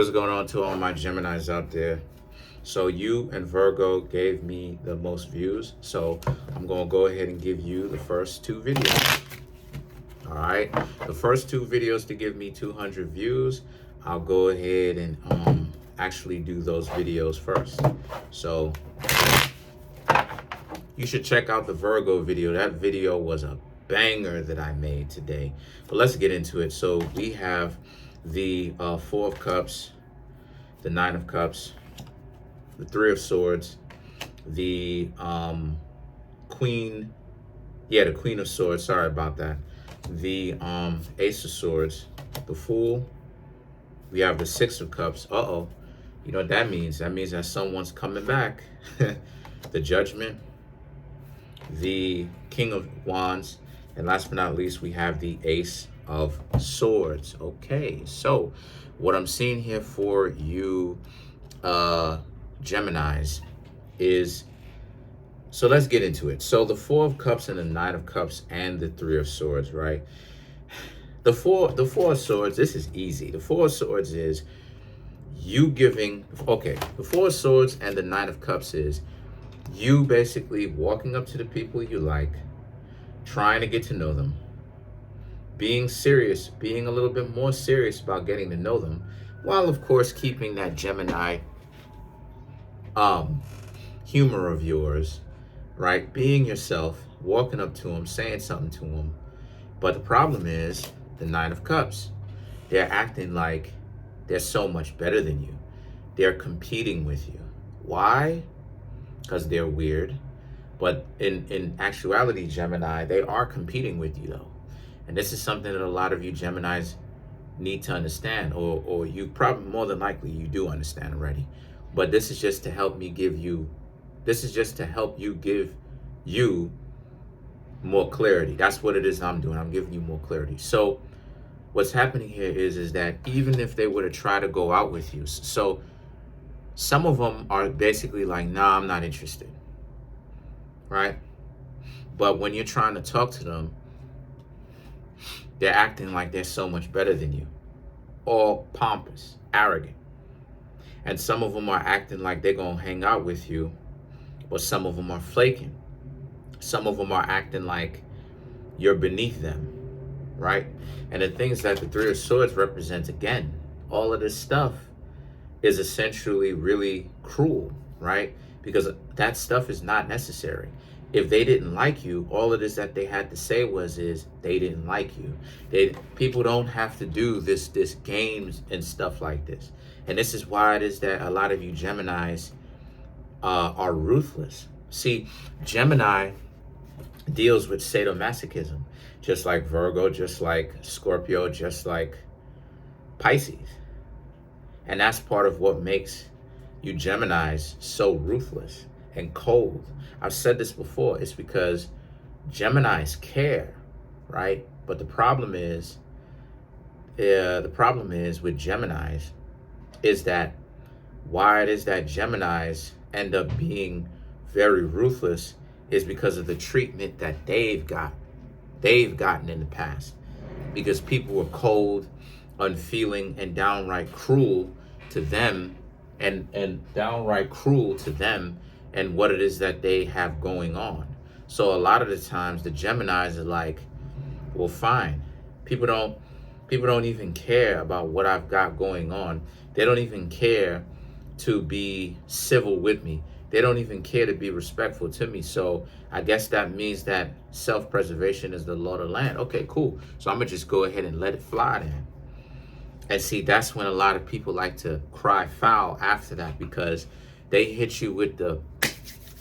What's going on to all my Geminis out there? So you and Virgo gave me the most views, so I'm going to go ahead and give you the first two videos. All right, the first two videos to give me 200 views, I'll go ahead and actually do those videos first. So you should check out the Virgo video. That video was a banger that I made today. But let's get into it. So we have the Four of Cups, the Nine of Cups, the Three of Swords, the Queen, the Queen of Swords, sorry about that, the Ace of Swords, the Fool, we have the Six of Cups. You know what that means? That means that someone's coming back. The Judgment, the King of Wands, and last but not least, we have the Ace of Swords. Okay, so what I'm seeing here for you Geminis is, so let's get into it. So the Four of Cups and the Nine of Cups and the Three of Swords, right? The four of Swords, this is easy. The Four of Swords is you giving, okay, the Four of Swords and the Nine of Cups is you basically walking up to the people you like, trying to get to know them, being serious, being a little bit more serious about getting to know them, while of course keeping that Gemini humor of yours, right? Being yourself, walking up to them, saying something to them. But the problem is the Nine of Cups. They're acting like they're so much better than you. They're competing with you. Why? Because they're weird. But in actuality, Gemini, they are competing with you though. And this is something that a lot of you Geminis need to understand, or you probably, more than likely, you do understand already. But this is just to help me give you, this is just to help you give you more clarity. That's what it is I'm doing. I'm giving you more clarity. So what's happening here is that even if they were to try to go out with you, so some of them are basically like, nah, I'm not interested, right? But when you're trying to talk to them, they're acting like they're so much better than you, all pompous, arrogant. And some of them are acting like they're going to hang out with you, but some of them are flaking. Some of them are acting like you're beneath them, right? And the things that the Three of Swords represents, again, all of this stuff is essentially really cruel, right? Because that stuff is not necessary. If they didn't like you, all it is that they had to say is they didn't like you. People don't have to do this games and stuff like this. And this is why it is that a lot of you Geminis are ruthless. See, Gemini deals with sadomasochism, just like Virgo, just like Scorpio, just like Pisces. And that's part of what makes you Geminis so ruthless and cold. I've said this before. It's because Geminis care, right? But the problem is with Geminis is that why it is that Geminis end up being very ruthless is because of the treatment that they've gotten in the past. Because people were cold, unfeeling, and downright cruel to them, and downright cruel to them and what it is that they have going on. So a lot of the times the Geminis are like, well, fine. People don't even care about what I've got going on. They don't even care to be civil with me. They don't even care to be respectful to me. So I guess that means that self-preservation is the law of the land. Okay, cool. So I'm gonna just go ahead and let it fly then. And see, that's when a lot of people like to cry foul after that, because they hit you with the,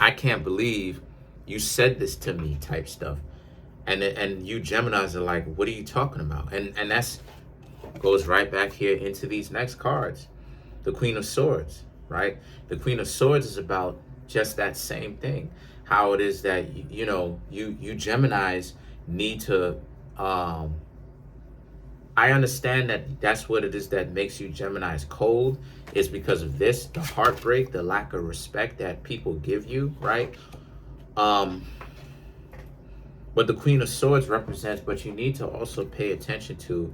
I can't believe you said this to me type stuff. And you Geminis are like, what are you talking about? And that's goes right back here into these next cards. The Queen of Swords, right? The Queen of Swords is about just that same thing. How it is that, you Geminis need to, I understand that that's what it is that makes you Geminis cold, is because of this, the heartbreak, the lack of respect that people give you, right? But the Queen of Swords represents, but you need to also pay attention to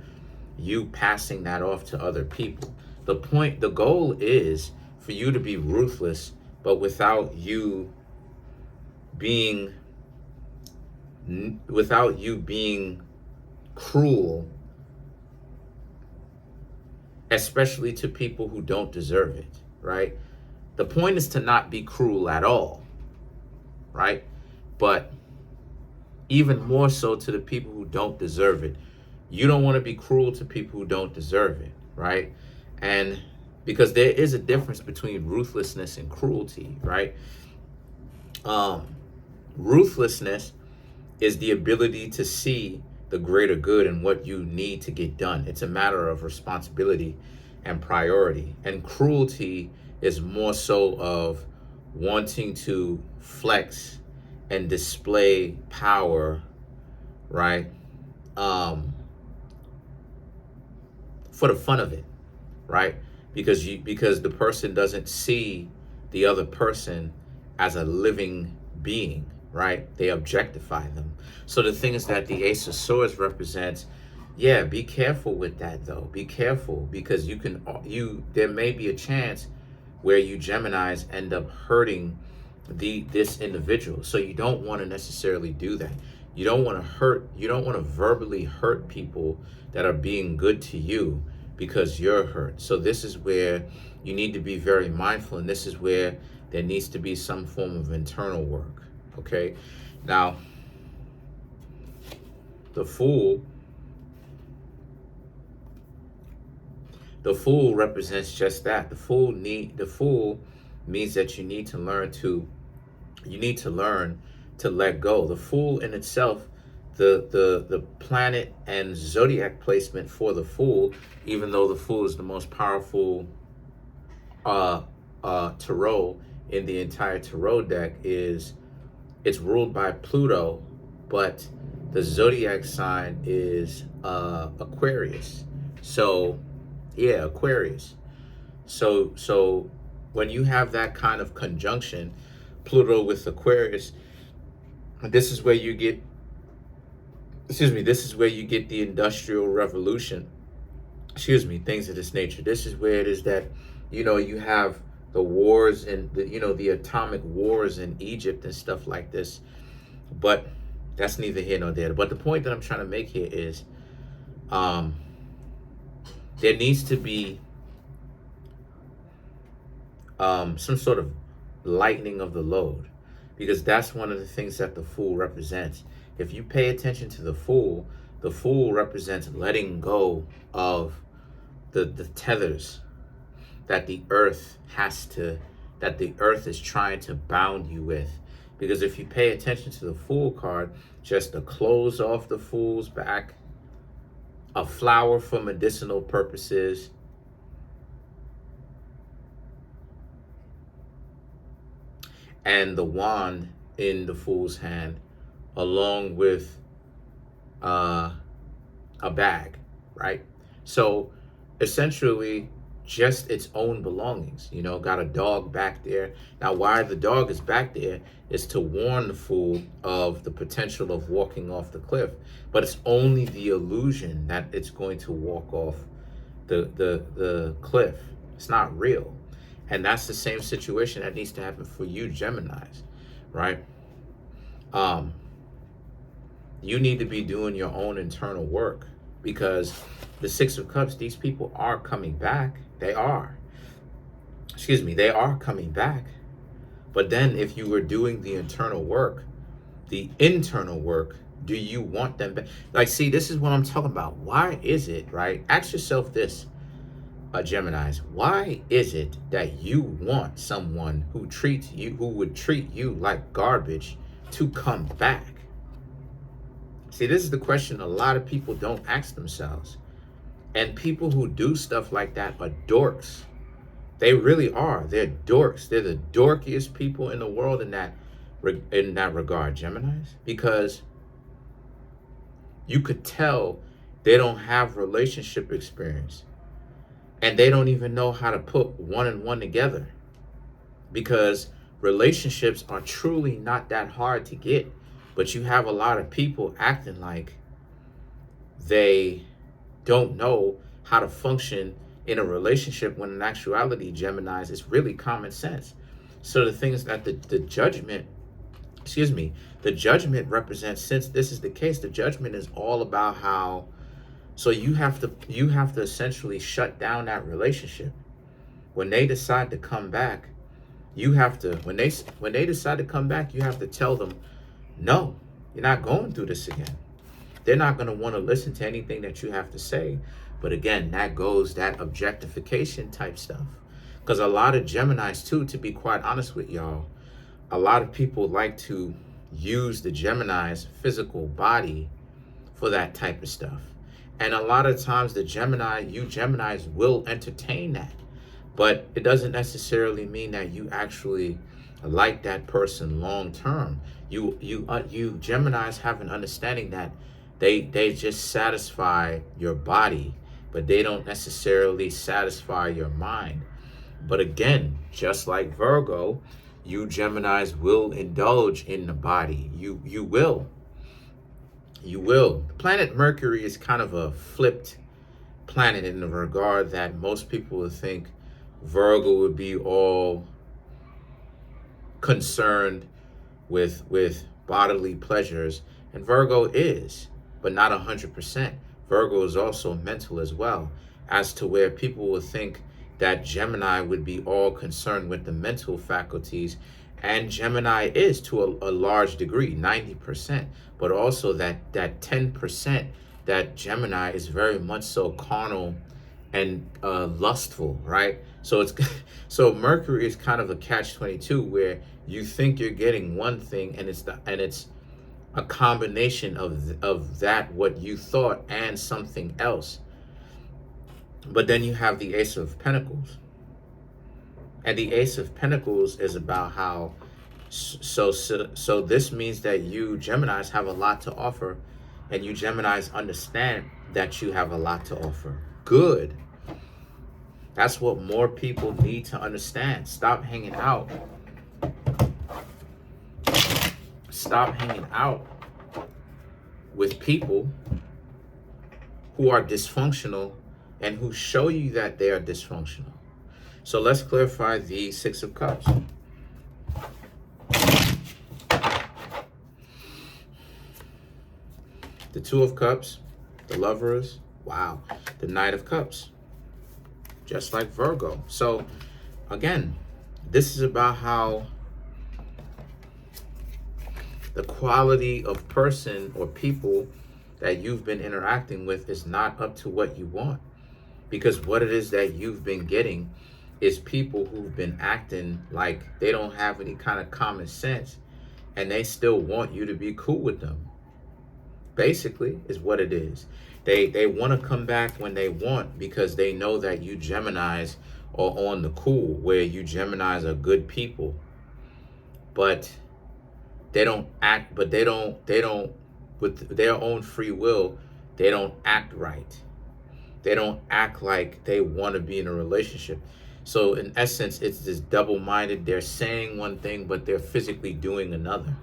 you passing that off to other people. The goal is for you to be ruthless, but being without you being cruel, especially to people who don't deserve it, right? The point is to not be cruel at all, right? But even more so to the people who don't deserve it. You don't want to be cruel to people who don't deserve it, right? And because there is a difference between ruthlessness and cruelty, right? Ruthlessness is the ability to see the greater good and what you need to get done. It's a matter of responsibility and priority. And cruelty is more so of wanting to flex and display power, right? For the fun of it, right? Because the person doesn't see the other person as a living being, right? They objectify them. So the thing is that the Ace of Swords represents, yeah, be careful with that though. Be careful, because there may be a chance where you Geminis end up hurting this individual. So you don't want to necessarily do that. You don't want to verbally hurt people that are being good to you because you're hurt. So this is where you need to be very mindful, and this is where there needs to be some form of internal work. Okay? Now, the Fool represents just that. The Fool means that you need to learn to let go. The Fool in itself, the planet and zodiac placement for the Fool, even though the Fool is the most powerful tarot in the entire tarot deck, it's ruled by Pluto, but the zodiac sign is Aquarius. So yeah, Aquarius. So when you have that kind of conjunction, Pluto with Aquarius, this is where you get the Industrial Revolution, things of this nature. This is where it is that, you have the wars and the atomic wars in Egypt and stuff like this. But that's neither here nor there. But the point that I'm trying to make here is, there needs to be some sort of lightening of the load, because that's one of the things that the Fool represents. If you pay attention to the Fool represents letting go of the tethers that the earth is trying to bound you with. Because if you pay attention to the Fool card, just the clothes off the Fool's back, a flower for medicinal purposes, and the wand in the Fool's hand, along with a bag, right? So essentially just its own belongings. Got a dog back there. Now, why the dog is back there is to warn the Fool of the potential of walking off the cliff. But it's only the illusion that it's going to walk off the cliff. It's not real. And that's the same situation that needs to happen for you, Geminis, right? You need to be doing your own internal work, because the Six of Cups, these people are coming back. They are coming back. But then if you were doing the internal work, do you want them back? Like, see, this is what I'm talking about. Why is it, right? Ask yourself this, Geminis. Why is it that you want someone who would treat you like garbage to come back? See, this is the question a lot of people don't ask themselves. And people who do stuff like that are dorks. They really are. They're dorks. They're the dorkiest people in the world in that regard, Geminis, because you could tell they don't have relationship experience, and they don't even know how to put one and one together, because relationships are truly not that hard to get. But you have a lot of people acting like they don't know how to function in a relationship, when in actuality, Geminis, is really common sense. So the things that the judgment, the judgment represents, since this is the case, the judgment is all about how, so you have to essentially shut down that relationship. When they decide to come back, you have to, when they decide to come back, you have to tell them, no, you're not going through this again. They're not going to want to listen to anything that you have to say. But again, that goes that objectification type stuff. Because a lot of Geminis too, to be quite honest with y'all, a lot of people like to use the Gemini's physical body for that type of stuff. And a lot of times the Geminis will entertain that. But it doesn't necessarily mean that you actually like that person long term. You Geminis have an understanding that they just satisfy your body, but they don't necessarily satisfy your mind. But again, just like Virgo, you Geminis will indulge in the body. You will. The planet Mercury is kind of a flipped planet in the regard that most people would think Virgo would be all concerned with bodily pleasures, and Virgo is, but not 100%. Virgo is also mental as well, as to where people would think that Gemini would be all concerned with the mental faculties, and Gemini is to a large degree, 90%, but also that 10% that Gemini is very much so carnal and lustful, right? So Mercury is kind of a catch-22 where you think you're getting one thing, and it's a combination of that what you thought and something else. But then you have the Ace of Pentacles, and the Ace of Pentacles is about how so this means that you Geminis have a lot to offer, and you Geminis understand that you have a lot to offer. Good. That's what more people need to understand. Stop hanging out. Stop hanging out with people who are dysfunctional and who show you that they are dysfunctional. So let's clarify the Six of Cups. The Two of Cups, the Lovers, wow, the Knight of Cups, just like Virgo. So again, this is about how the quality of person or people that you've been interacting with is not up to what you want. Because what it is that you've been getting is people who've been acting like they don't have any kind of common sense, and they still want you to be cool with them. Basically, is what it is. They want to come back when they want, because they know that you Geminis are on the cool, where you Geminis are good people. But they don't act, with their own free will, they don't act right. They don't act like they want to be in a relationship. So in essence, it's this double-minded. They're saying one thing, but they're physically doing another.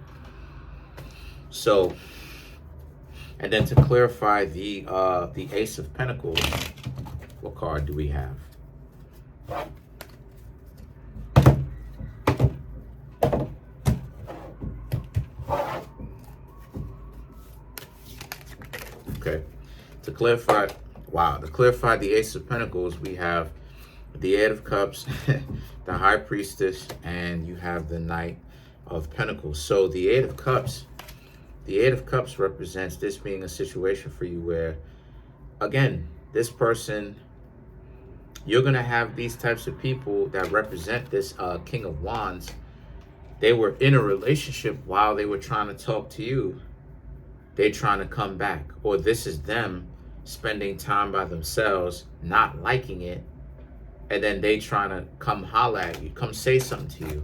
So, and then to clarify the Ace of Pentacles, what card do we have? Okay, to clarify the Ace of Pentacles, we have the Eight of Cups, the High Priestess, and you have the Knight of Pentacles. So the Eight of Cups represents this being a situation for you where, again, this person, you're going to have these types of people that represent this King of Wands. They were in a relationship while they were trying to talk to you. They're trying to come back. Or this is them spending time by themselves, not liking it, and then they trying to come holla at you, come say something to you.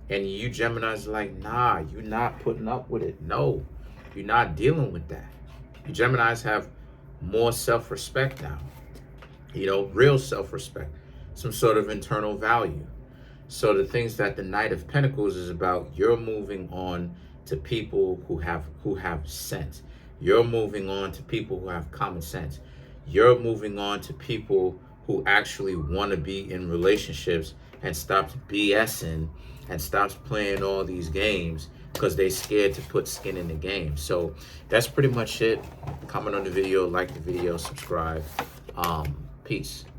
And you Geminis are like, nah, you're not putting up with it. No, you're not dealing with that. You Geminis have more self-respect now. You know, real self-respect, some sort of internal value. So the things that the Knight of Pentacles is about, you're moving on to people who have sense. You're moving on to people who have common sense. You're moving on to people who actually want to be in relationships and stops BSing and stops playing all these games because they scared to put skin in the game. So that's pretty much it. Comment on the video, like the video, subscribe. Peace.